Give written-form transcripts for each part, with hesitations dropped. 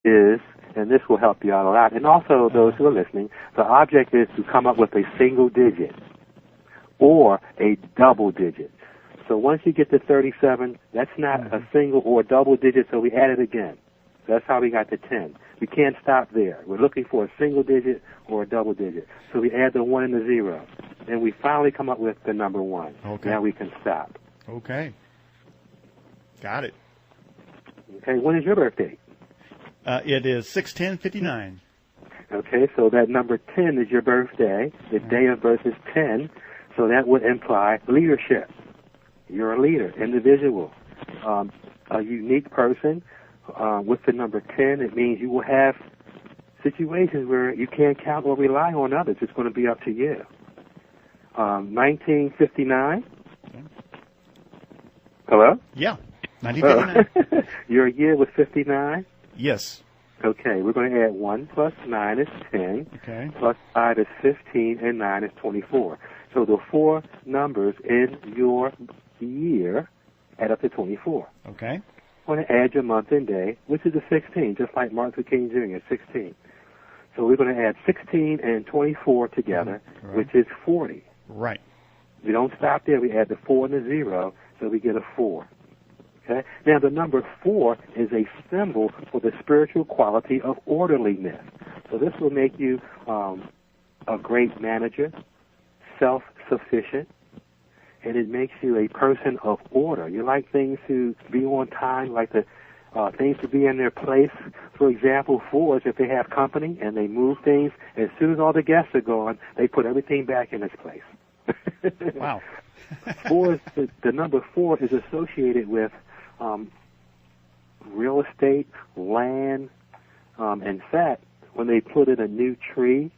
is, and this will help you out a lot, and also those who are listening, the object is to come up with a single digit or a double digit. So once you get to 37, that's not a single or double digit, so we add it again. That's how we got to 10. We can't stop there. We're looking for a single digit or a double digit. So we add the 1 and the 0, and we finally come up with the number 1. Okay. Now we can stop. Okay. Got it. Okay, when is your birthday? It is 6/10/59. Okay, so that number 10 is your birthday. The day of birth is 10, so that would imply leadership. You're a leader, individual, a unique person. With the number 10, it means you will have situations where you can't count or rely on others. It's going to be up to you. 1959. Hello? Yeah, 1959. Your year was 59? Yes. Okay, we're going to add 1 plus 9 is 10, Okay. plus 5 is 15, and 9 is 24. So the 4 numbers in your year add up to 24. Okay. I'm going to add your month and day, which is a 16, just like Martin Luther King Jr., 16. So we're going to add 16 and 24 together, Right. which is 40. Right. We don't stop there. We add the 4 and the 0, so we get a 4. Okay? Now, the number 4 is a symbol for the spiritual quality of orderliness. So this will make you a great manager, self-sufficient, and it makes you a person of order. You like things to be on time, like the things to be in their place. For example, 4s, if they have company and they move things, as soon as all the guests are gone, they put everything back in its place. Wow. 4 is, the number 4 is associated with real estate, land. In fact, when they put in a new tree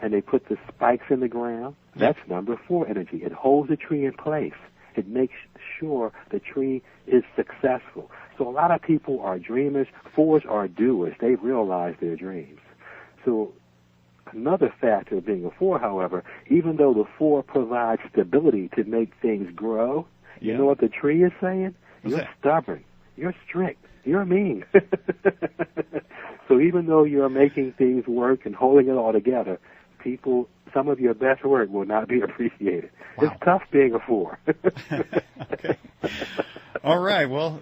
and they put the spikes in the ground, that's number 4 energy. It holds the tree in place. It makes sure the tree is successful. So a lot of people are dreamers. 4s are doers. They realize their dreams. So another factor of being a 4, however, even though the 4 provides stability to make things grow, you know what the tree is saying? You're stubborn. You're strict. You're mean. So even though you're making things work and holding it all together, people, some of your best work will not be appreciated. Wow. It's tough being a 4. Okay. All right. Well,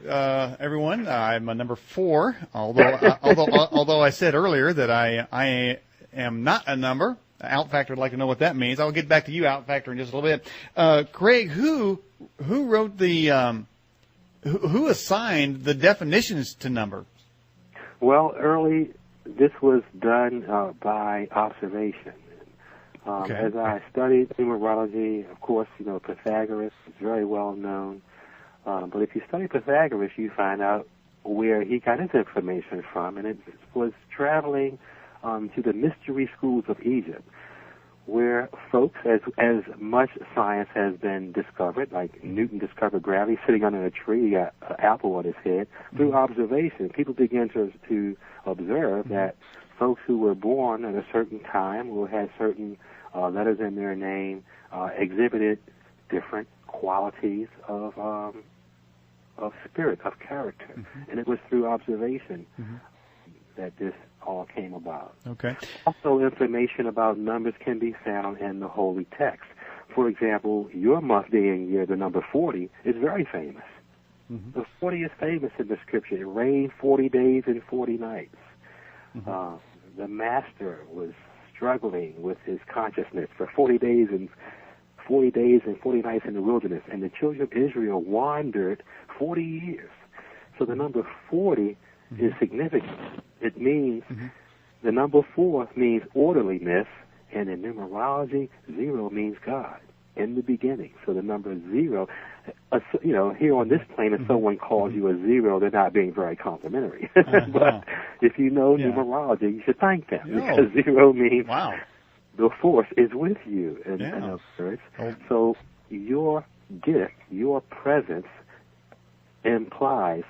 everyone, I'm a number 4. Although I said earlier that I am not a number. Out Factor would like to know what that means. I'll get back to you, Out Factor, in just a little bit. Craig, who wrote the who assigned the definitions to number? Well, early, this was done by observation. As I studied numerology, of course, Pythagoras is very well known. But if you study Pythagoras, you find out where he got his information from, and it was traveling to the mystery schools of Egypt, where folks, as much science has been discovered, like Newton discovered gravity sitting under a tree, he got an apple on his head, through observation, people began to observe that folks who were born at a certain time, who had certain letters in their name, exhibited different qualities of spirit, of character. And it was through observation that this all came about. Okay. Also, information about numbers can be found in the Holy Text. For example, your month, day, and year, the number 40, is very famous. The 40 is famous in the Scripture. It rained 40 days and 40 nights. The Master was struggling with his consciousness for 40 days and 40 nights in the wilderness, and the children of Israel wandered 40 years. So the number 40 is significant. It means the number 4 means orderliness, and in numerology, 0 means God in the beginning. So the number 0, here on this plane, if someone calls you a 0, they're not being very complimentary. But if you know numerology, you should thank them, because 0 means the force is with you, in other words. So your gift, your presence, implies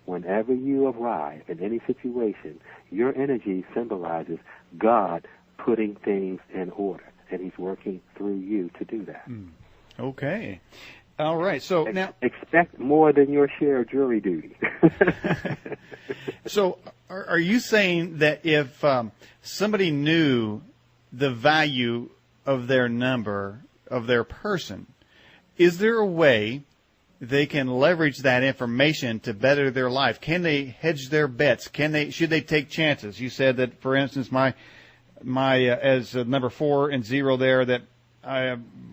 whenever you arrive in any situation, your energy symbolizes God putting things in order, and He's working through you to do that. Okay. All right. So now expect more than your share of jury duty. So are you saying that if somebody knew the value of their number, of their person, is there a way they can leverage that information to better their life? Can they hedge their bets? Should they take chances? You said that, for instance, my as number 4 and 0 there, that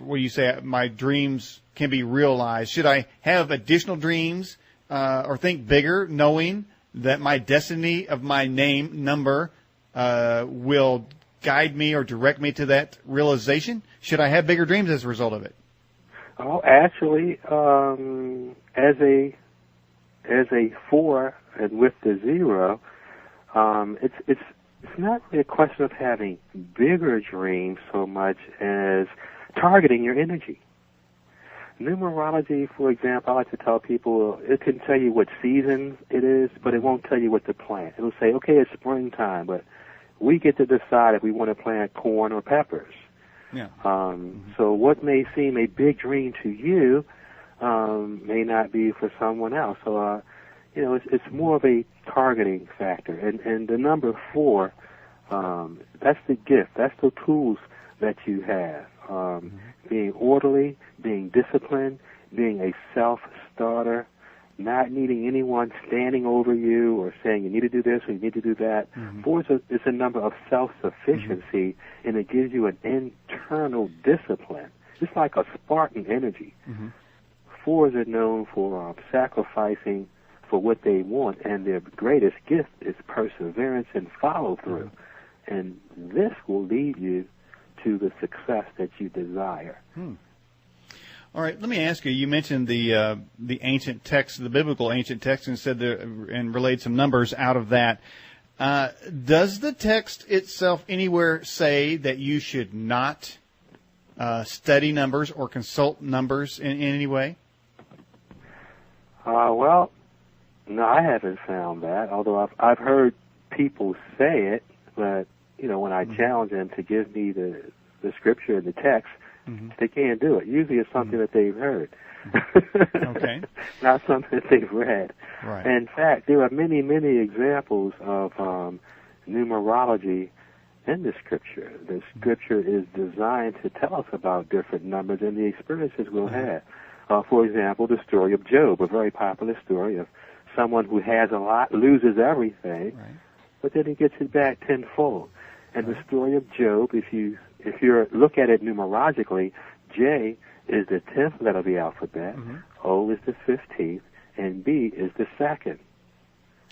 what do you say? My dreams can be realized. Should I have additional dreams or think bigger, knowing that my destiny of my name number will guide me or direct me to that realization? Should I have bigger dreams as a result of it? Oh, actually, as a 4 and with the 0, it's not really a question of having bigger dreams so much as targeting your energy. Numerology, for example, I like to tell people, it can tell you what season it is, but it won't tell you what to plant. It'll say, okay, it's springtime, but we get to decide if we want to plant corn or peppers. Yeah. So what may seem a big dream to you may not be for someone else. So, it's more of a targeting factor. And the number 4, that's the gift. That's the tools that you have. Being orderly, being disciplined, being a self-starter, not needing anyone standing over you or saying you need to do this or you need to do that. 4 is a number of self-sufficiency, and it gives you an internal discipline. It's like a Spartan energy. 4s are known for sacrificing for what they want, and their greatest gift is perseverance and follow-through. And this will lead you to the success that you desire. All right, let me ask you. You mentioned the ancient text, the biblical ancient text, and said and relayed some numbers out of that. Does the text itself anywhere say that you should not study numbers or consult numbers in any way? Well, no, I haven't found that. Although I've heard people say it, but when I challenge them to give me the scripture and the text, they can't do it. Usually it's something that they've heard. Okay. Not something that they've read. Right. In fact, there are many, many examples of numerology in the Scripture. The Scripture is designed to tell us about different numbers and the experiences we'll have. For example, the story of Job, a very popular story of someone who has a lot, loses everything, but then he gets it back tenfold. And the story of Job, if you look at it numerologically, J is the 10th letter of the alphabet, O is the 15th, and B is the 2nd.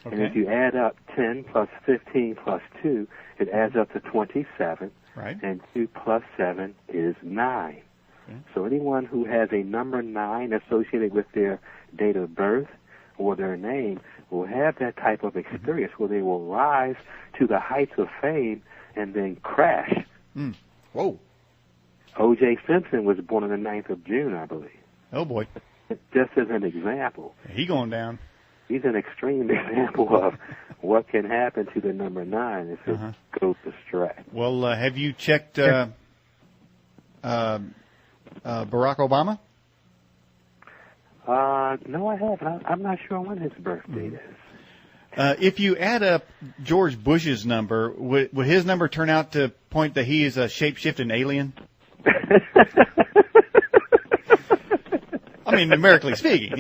Okay. And if you add up 10 plus 15 plus 2, it adds up to 27, and 2 plus 7 is 9. Okay. So anyone who has a number 9 associated with their date of birth or their name will have that type of experience where they will rise to the heights of fame and then crash. Whoa. O.J. Simpson was born on the 9th of June, I believe. Oh, boy. Just as an example. He going down. He's an extreme example of what can happen to the number 9 if it goes astray. Well, have you checked Barack Obama? No, I haven't. I'm not sure when his birthday is. If you add up George Bush's number, would his number turn out to point that he is a shape-shifting alien? I mean, numerically speaking,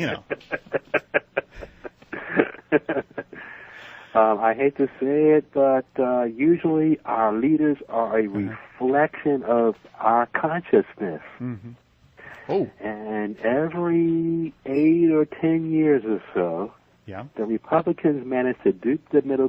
I hate to say it, but usually our leaders are a reflection of our consciousness. Oh. And every 8 or 10 years or so, the Republicans manage to dupe the middle